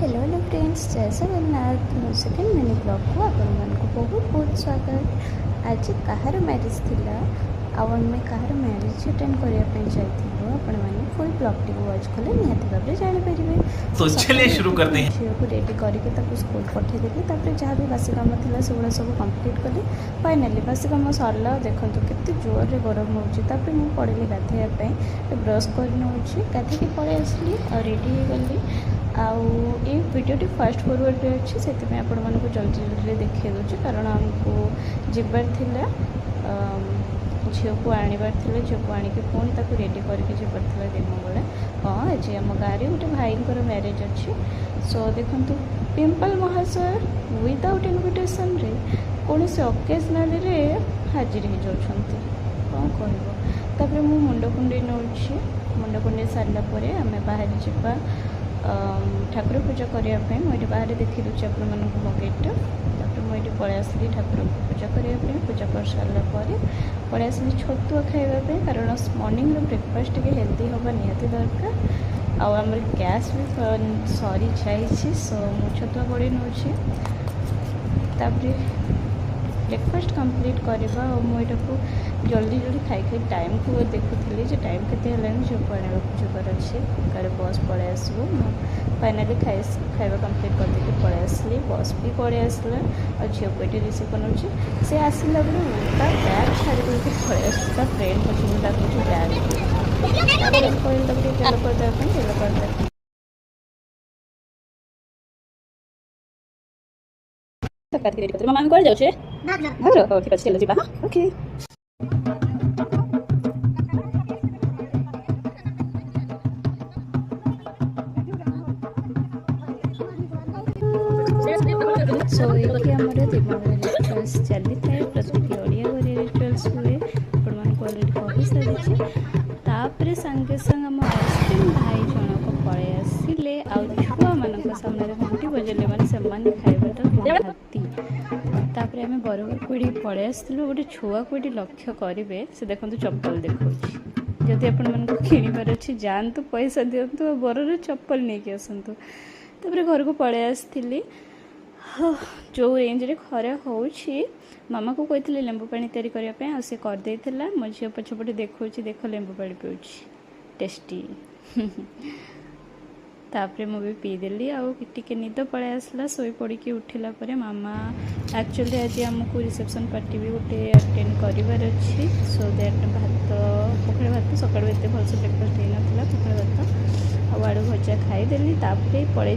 Hello friends, जय जगन्नाथ। मो second mini blog को आपण बहुत बहुत स्वागत। आज कहार मैरिज थिला आम कहार मैरिज अटेंड करने जाइए आपण मैंने फुल ब्लॉग टी वाच कले निहाती भाव में जानीपर। तो चलिए शुरू करते हैं। झील को रेडी करके स्कूल पठेदेली, जहाँ भी बासी कम था सब कम्प्लीट कली। फाइनाली बासी कम सरला। देखो केते जोर रे गरम होची। मुझे पड़ेली गाधेवाई, ब्रश कर गाधे पलि आसली और रेडी हो गली। ये वीडियोटी फास्ट फॉरवर्ड अच्छी से आपण मानक जल्दी जल्दी देखा दूँ, कारण आमको जबार थिला झील को आनबार झील को आणिकी पुणी ताको रेडी करके जबार थिला दिन बेले। हाँ, आज आम गाँव गोटे भाई मैरिज अच्छी। सो देखु पिंपल महाशय विदाउट इनविटेशन रे कौन से ओकेजनाल हाजिर हो जाती कौन कह। मु मुंड कुंडे नौ मुंड कुंडे सारापर आम बाहर जा ठाकुर पूजा करने। मुझे बाहर देखी दूसरी आप मो गेट। मुझे पलि आसली ठाकुर पूजा करने। पूजा कर सारापर पलि आसली छतुआ खावाई, कारण मॉर्निंग ब्रेकफास्ट टे हेल्दी हवा निहाती दरकार। आम गैस भी सरी जाइए, सो मु छतुआ बड़ी नौ। ब्रेकफास्ट कंप्लीट करवा मुझे जल्दी जल्दी खाई टाइम को देखुली टाइम के झील को आने जबार अच्छे काले बस पलि आसो। फाइनाली खाଇବା कंप्लीट करदे पलि आसली। बस भी पलि आसला और झील को ये रिसीव कर सी आसला बेले बैग छाड़ी पलि आस फ्रेंड पछे डाकुची बैग कहल तेल करदे तेल करदे। मामा कौन जाऊे ठीक अच्छे चलो जा। ओके सो ये आमर दीपावली रिचुअल्स चली थाए। प्रति ओडिया घरे रिचुअल्स हुए आपको अलरेडी कही सारी। सांगे सांग आम हजबैंड भाई जनक पलि आसिले छुआ मान सामने घंटी बजेले मैंने से खाइबाटा निहाती। आम बरगढ़ पीढ़ी पलि आसलु। गोटे छुआ को लक्ष्य करेंगे से देखो चप्पल देखा जदि आपण किणवार अच्छी जातु पैसा दिंतु बरर चप्पल नहीं आसतु। घर को पलि आसती जो रेंज रे खरा हो मामा को कही लेंबू पानी तैयारी करने सी करदे। मो झी पछपटे देखा देख लेंबू पानी पीऊँ टेस्टी। तापरे मु भी पीदेली आके निद पलि आसला। शोई पड़ी उठिला परे मामा एक्चुअली आज आमको रिसेप्शन पार्टी भी गोटे अटेंड करार अच्छी। सो दैट भात पखाड़ भात सकाळु एत भलसे ब्रेकफास्ट होना पखाड़ भात आड़ू भजा खाईदेली। पलि